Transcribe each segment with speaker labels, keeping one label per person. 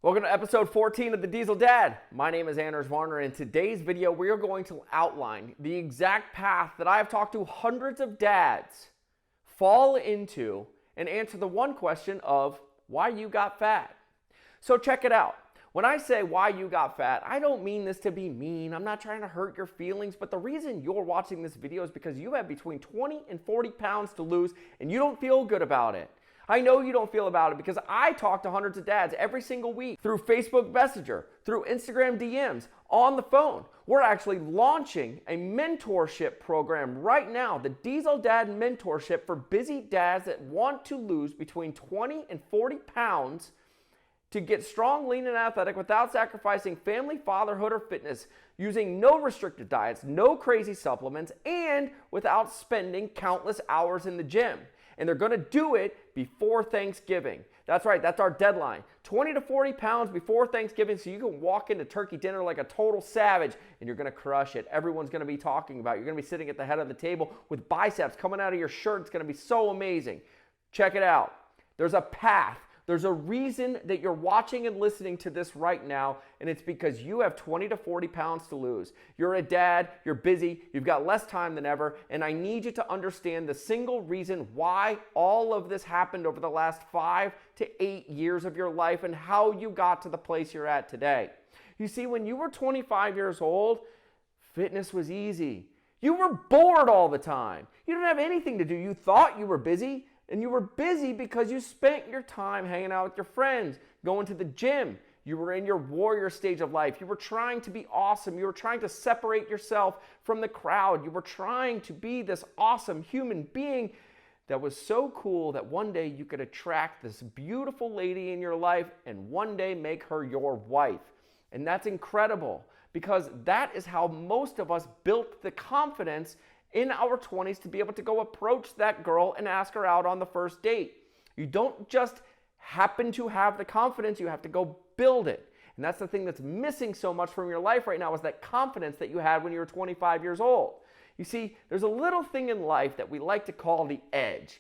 Speaker 1: Welcome to episode 14 of The Diesel Dad. My name is Anders Varner, and in today's video we are going to outline the exact path that I have talked to hundreds of dads fall into and answer the one question of why you got fat. So check it out. When I say why you got fat, I don't mean this to be mean. I'm not trying to hurt your feelings, but the reason you're watching this video is because you have between 20 and 40 pounds to lose and you don't feel good about it. I know you don't feel about it because I talk to hundreds of dads every single week through Facebook Messenger, through Instagram DMs, on the phone. We're actually launching a mentorship program right now, the Diesel Dad Mentorship for busy dads that want to lose between 20 and 40 pounds to get strong, lean, and athletic without sacrificing family, fatherhood, or fitness, using no restricted diets, no crazy supplements, and without spending countless hours in the gym. And they're going to do it before Thanksgiving. That's right, that's our deadline. 20 to 40 pounds before Thanksgiving so you can walk into turkey dinner like a total savage and you're going to crush it. Everyone's going to be talking about it. You're going to be sitting at the head of the table with biceps coming out of your shirt. It's going to be so amazing. Check it out. There's a path. There's a reason that you're watching and listening to this right now, and it's because you have 20 to 40 pounds to lose. You're a dad, you're busy, you've got less time than ever, and I need you to understand the single reason why all of this happened over the last 5 to 8 years of your life and how you got to the place you're at today. You see, when you were 25 years old, fitness was easy. You were bored all the time. You didn't have anything to do. You thought you were busy. And you were busy because you spent your time hanging out with your friends, going to the gym. You were in your warrior stage of life. You were trying to be awesome. You were trying to separate yourself from the crowd. You were trying to be this awesome human being that was so cool that one day you could attract this beautiful lady in your life and one day make her your wife. And that's incredible because that is how most of us built the confidence in our 20s to be able to go approach that girl and ask her out on the first date. You don't just happen to have the confidence, you have to go build it. And that's the thing that's missing so much from your life right now is that confidence that you had when you were 25 years old. You see, there's a little thing in life that we like to call the edge.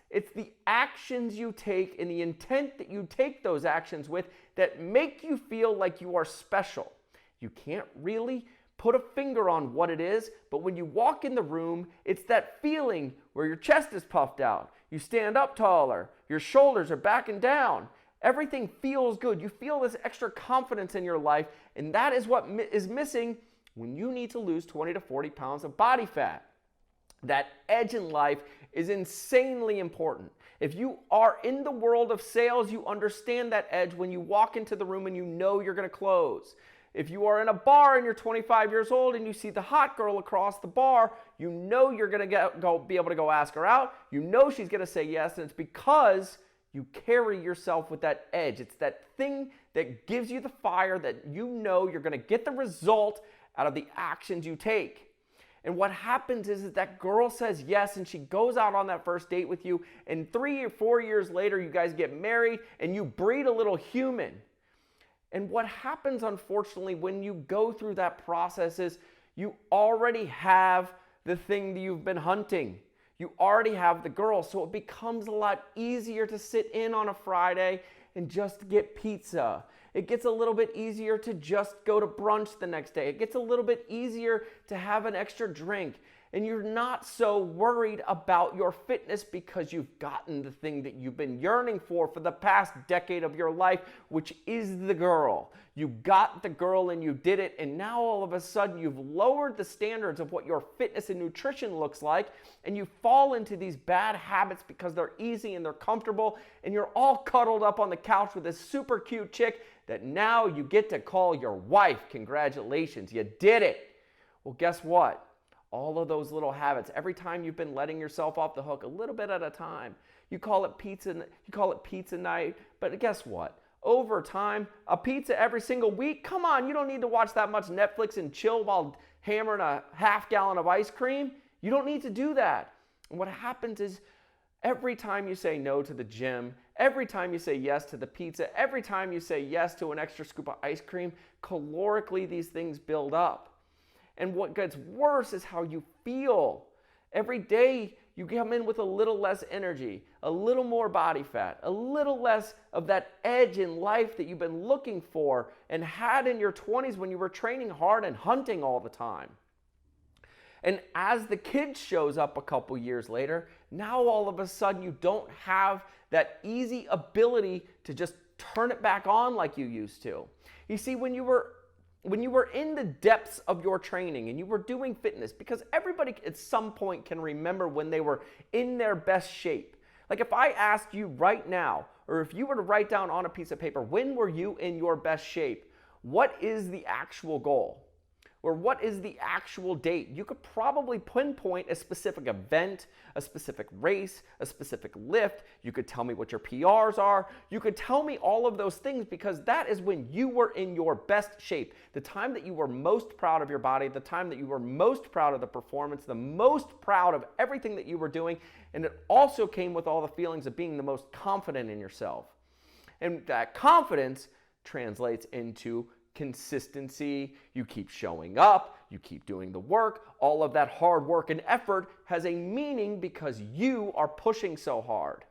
Speaker 1: It's the actions you take and the intent that you take those actions with that make you feel like you are special. You can't really put a finger on what it is, but when you walk in the room, it's that feeling where your chest is puffed out. You stand up taller, your shoulders are backing down. Everything feels good. You feel this extra confidence in your life, and that is what is missing when you need to lose 20 to 40 pounds of body fat. That edge in life is insanely important. If you are in the world of sales, you understand that edge when you walk into the room and you know you're going to close. If you are in a bar and you're 25 years old and you see the hot girl across the bar, you know you're going to be able to go ask her out. You know she's going to say yes, and it's because you carry yourself with that edge. It's that thing that gives you the fire that you know you're going to get the result out of the actions you take. And what happens is that girl says yes and she goes out on that first date with you, and 3 or 4 years later you guys get married and you breed a little human. And what happens, unfortunately, when you go through that process is you already have the thing that you've been hunting. You already have the girl, so it becomes a lot easier to sit in on a Friday and just get pizza. It gets a little bit easier to just go to brunch the next day. It gets a little bit easier to have an extra drink. And you're not so worried about your fitness because you've gotten the thing that you've been yearning for the past decade of your life, which is the girl. You got the girl and you did it, and now all of a sudden you've lowered the standards of what your fitness and nutrition looks like, and you fall into these bad habits because they're easy and they're comfortable, and you're all cuddled up on the couch with this super cute chick that now you get to call your wife. Congratulations, you did it. Well, guess what? All of those little habits, every time you've been letting yourself off the hook a little bit at a time, you call it pizza night, but guess what? Over time, a pizza every single week, come on, you don't need to watch that much Netflix and chill while hammering a half gallon of ice cream. You don't need to do that. And what happens is every time you say no to the gym, every time you say yes to the pizza, every time you say yes to an extra scoop of ice cream, calorically these things build up. And what gets worse is how you feel. Every day you come in with a little less energy, a little more body fat, a little less of that edge in life that you've been looking for and had in your 20s when you were training hard and hunting all the time. And as the kid shows up a couple years later, now all of a sudden you don't have that easy ability to just turn it back on like you used to. You see, when you were in the depths of your training and you were doing fitness, because everybody at some point can remember when they were in their best shape. Like if I asked you right now, or if you were to write down on a piece of paper, when were you in your best shape? What is the actual goal? Or what is the actual date? You could probably pinpoint a specific event, a specific race, a specific lift. You could tell me what your PRs are. You could tell me all of those things because that is when you were in your best shape. The time that you were most proud of your body, the time that you were most proud of the performance, the most proud of everything that you were doing. And it also came with all the feelings of being the most confident in yourself. And that confidence translates into consistency. You keep showing up, you keep doing the work. All of that hard work and effort has a meaning because you are pushing so hard.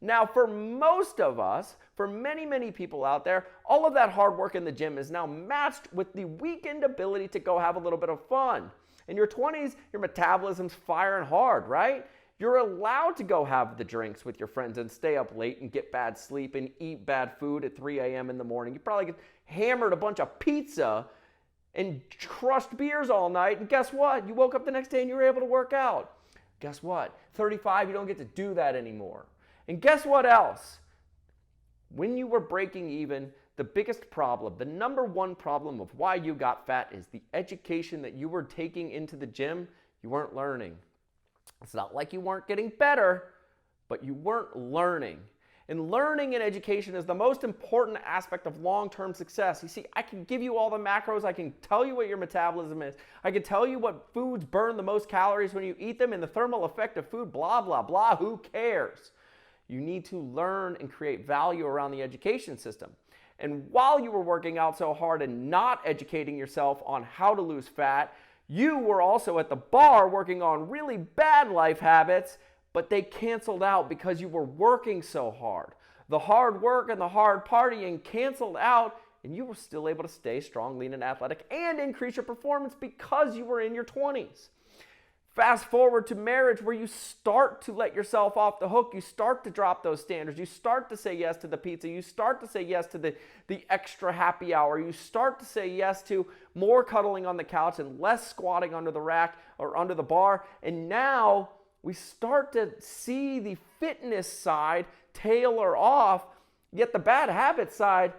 Speaker 1: Now, for most of us, for many, many people out there, all of that hard work in the gym is now matched with the weekend ability to go have a little bit of fun. In your 20s, your metabolism's firing hard, right? You're allowed to go have the drinks with your friends and stay up late and get bad sleep and eat bad food at 3 a.m. in the morning. You probably get hammered a bunch of pizza and crushed beers all night, and guess what? You woke up the next day and you were able to work out. Guess what? 35, you don't get to do that anymore. And guess what else? When you were breaking even, the biggest problem, the number one problem of why you got fat is the education that you were taking into the gym, you weren't learning. It's not like you weren't getting better, but you weren't learning. And learning and education is the most important aspect of long-term success. You see, I can give you all the macros. I can tell you what your metabolism is. I can tell you what foods burn the most calories when you eat them and the thermal effect of food, blah, blah, blah. Who cares? You need to learn and create value around the education system. And while you were working out so hard and not educating yourself on how to lose fat, you were also at the bar working on really bad life habits, but they canceled out because you were working so hard. The hard work and the hard partying canceled out, and you were still able to stay strong, lean, and athletic and increase your performance because you were in your 20s. Fast forward to marriage where you start to let yourself off the hook. You start to drop those standards. You start to say yes to the pizza. You start to say yes to the extra happy hour. You start to say yes to more cuddling on the couch and less squatting under the rack or under the bar. And now we start to see the fitness side tailor off, yet the bad habit side,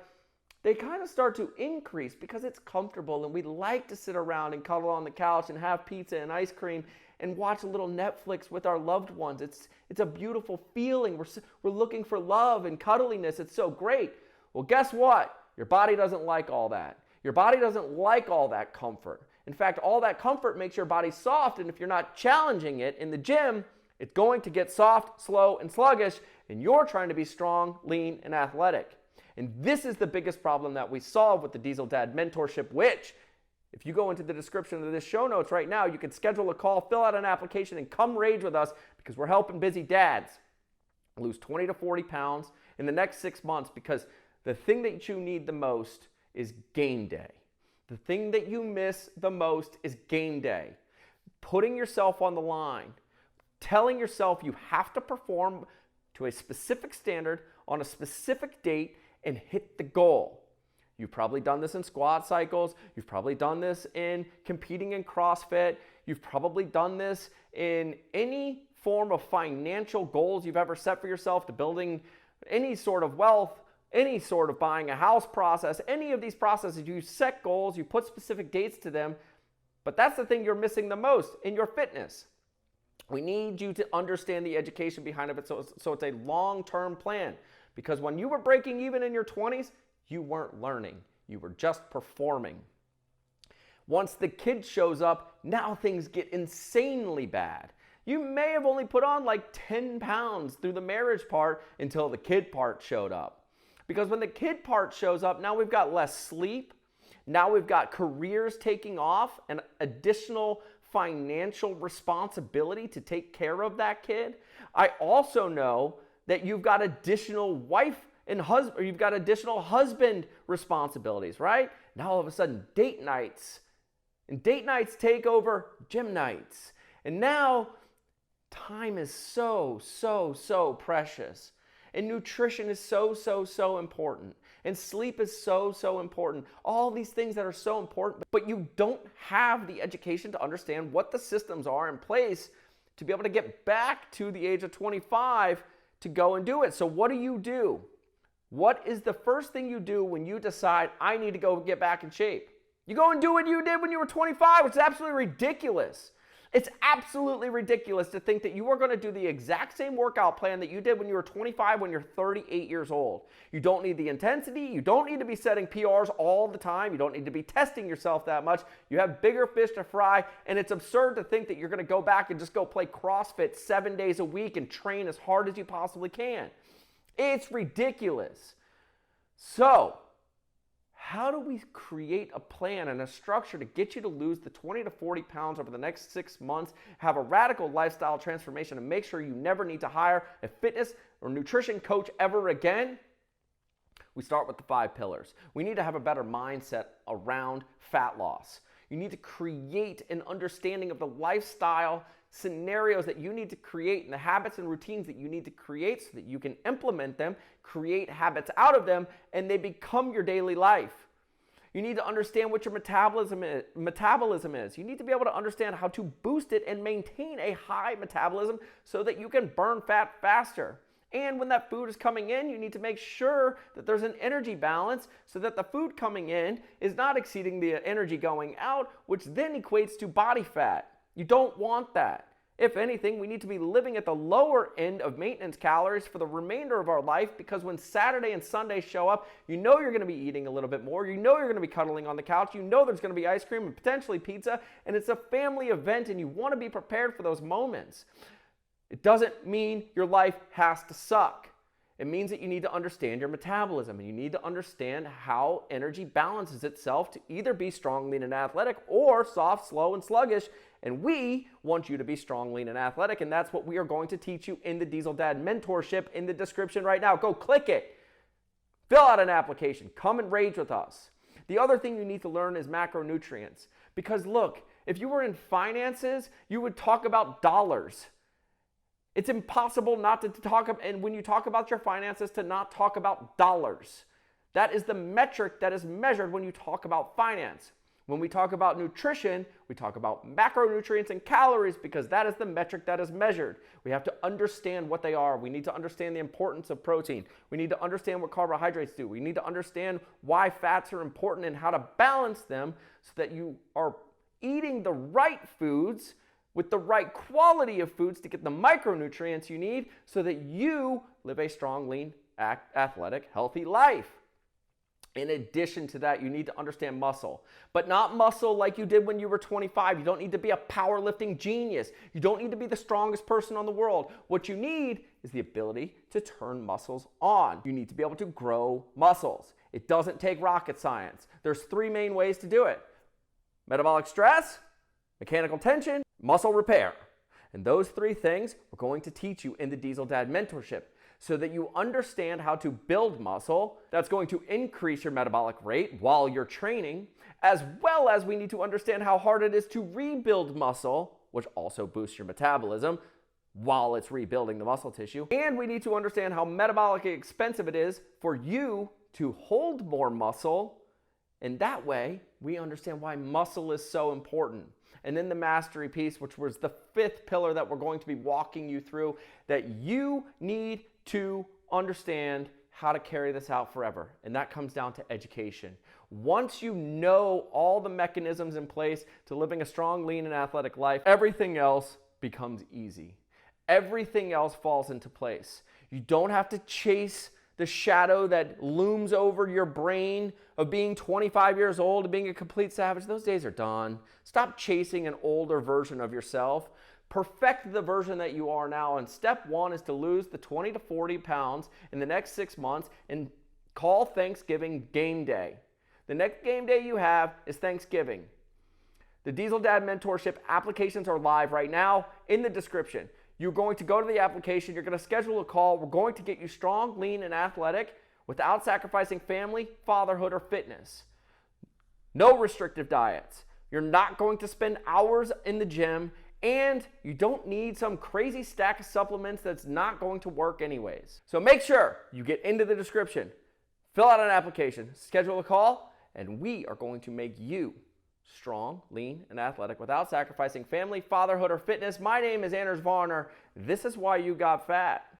Speaker 1: they kind of start to increase because it's comfortable and we like to sit around and cuddle on the couch and have pizza and ice cream and watch a little Netflix with our loved ones. It's a beautiful feeling. We're looking for love and cuddliness. It's so great. Well, guess what? Your body doesn't like all that. Your body doesn't like all that comfort. In fact, all that comfort makes your body soft, and if you're not challenging it in the gym, it's going to get soft, slow, and sluggish, and you're trying to be strong, lean, and athletic. And this is the biggest problem that we solve with the Diesel Dad Mentorship, which, if you go into the description of this show notes right now, you can schedule a call, fill out an application, and come rage with us because we're helping busy dads lose 20 to 40 pounds in the next 6 months, because the thing that you need the most is game day. The thing that you miss the most is game day. Putting yourself on the line, telling yourself you have to perform to a specific standard on a specific date and hit the goal. You've probably done this in squat cycles. You've probably done this in competing in CrossFit. You've probably done this in any form of financial goals you've ever set for yourself, to building any sort of wealth, any sort of buying a house process, any of these processes. You set goals, you put specific dates to them, but that's the thing you're missing the most in your fitness. We need you to understand the education behind it so it's a long-term plan. Because when you were breaking even in your 20s, you weren't learning. You were just performing. Once the kid shows up, now things get insanely bad. You may have only put on like 10 pounds through the marriage part until the kid part showed up. Because when the kid part shows up, now we've got less sleep. Now we've got careers taking off and additional financial responsibility to take care of that kid. I also know that you've got additional wife and husband, or you've got additional husband responsibilities, right? Now all of a sudden date nights, and date nights take over gym nights. And now time is so precious. And nutrition is so important. And sleep is so important. All these things that are so important, but you don't have the education to understand what the systems are in place to be able to get back to the age of 25 to go and do it. So what do? What is the first thing you do when you decide, I need to go get back in shape? You go and do what you did when you were 25, which is absolutely ridiculous. It's absolutely ridiculous to think that you are going to do the exact same workout plan that you did when you were 25 when you're 38 years old. You don't need the intensity. You don't need to be setting PRs all the time. You don't need to be testing yourself that much. You have bigger fish to fry, and it's absurd to think that you're going to go back and just go play CrossFit 7 days a week and train as hard as you possibly can. It's ridiculous. So, how do we create a plan and a structure to get you to lose the 20 to 40 pounds over the next 6 months, have a radical lifestyle transformation, and make sure you never need to hire a fitness or nutrition coach ever again? We start with the 5 pillars. We need to have a better mindset around fat loss. You need to create an understanding of the lifestyle scenarios that you need to create and the habits and routines that you need to create so that you can implement them, create habits out of them, and they become your daily life. You need to understand what your metabolism is. You need to be able to understand how to boost it and maintain a high metabolism so that you can burn fat faster. And when that food is coming in, you need to make sure that there's an energy balance so that the food coming in is not exceeding the energy going out, which then equates to body fat. You don't want that. If anything, we need to be living at the lower end of maintenance calories for the remainder of our life, because when Saturday and Sunday show up, you know you're going to be eating a little bit more. You know you're going to be cuddling on the couch. You know there's going to be ice cream and potentially pizza, and it's a family event, and you want to be prepared for those moments. It doesn't mean your life has to suck. It means that you need to understand your metabolism, and you need to understand how energy balances itself to either be strong, lean, and athletic, or soft, slow, and sluggish. And we want you to be strong, lean, and athletic, and that's what we are going to teach you in the Diesel Dad mentorship in the description right now. Go click it. Fill out an application. Come and rage with us. The other thing you need to learn is macronutrients. Because look, if you were in finances, you would talk about dollars. It's impossible not to talk about, and when you talk about your finances, to not talk about dollars. That is the metric that is measured when you talk about finance. When we talk about nutrition, we talk about macronutrients and calories, because that is the metric that is measured. We have to understand what they are. We need to understand the importance of protein. We need to understand what carbohydrates do. We need to understand why fats are important and how to balance them so that you are eating the right foods with the right quality of foods to get the micronutrients you need so that you live a strong, lean, athletic, healthy life. In addition to that, you need to understand muscle, but not muscle like you did when you were 25. You don't need to be a powerlifting genius. You don't need to be the strongest person in the world. What you need is the ability to turn muscles on. You need to be able to grow muscles. It doesn't take rocket science. There's 3 main ways to do it: metabolic stress, mechanical tension, muscle repair. And those 3 things we're going to teach you in the Diesel Dad mentorship, so that you understand how to build muscle that's going to increase your metabolic rate while you're training, as well as we need to understand how hard it is to rebuild muscle, which also boosts your metabolism while it's rebuilding the muscle tissue. And we need to understand how metabolically expensive it is for you to hold more muscle, and that way we understand why muscle is so important. And then the mastery piece, which was the 5th pillar that we're going to be walking you through, that you need to understand how to carry this out forever. And that comes down to education. Once you know all the mechanisms in place to living a strong, lean, and athletic life, everything else becomes easy. Everything else falls into place. You don't have to chase the shadow that looms over your brain of being 25 years old and being a complete savage. Those days are done. Stop chasing an older version of yourself. Perfect the version that you are now. And step 1 is to lose the 20 to 40 pounds in the next 6 months and call Thanksgiving game day. The next game day you have is Thanksgiving. The Diesel Dad Mentorship applications are live right now in the description. You're going to go to the application, you're going to schedule a call. We're going to get you strong, lean, and athletic without sacrificing family, fatherhood, or fitness. No restrictive diets. You're not going to spend hours in the gym, and you don't need some crazy stack of supplements that's not going to work anyways. So make sure you get into the description, fill out an application, schedule a call, and we are going to make you strong, lean, and athletic without sacrificing family, fatherhood, or fitness. My name is Anders Varner. This is why you got fat.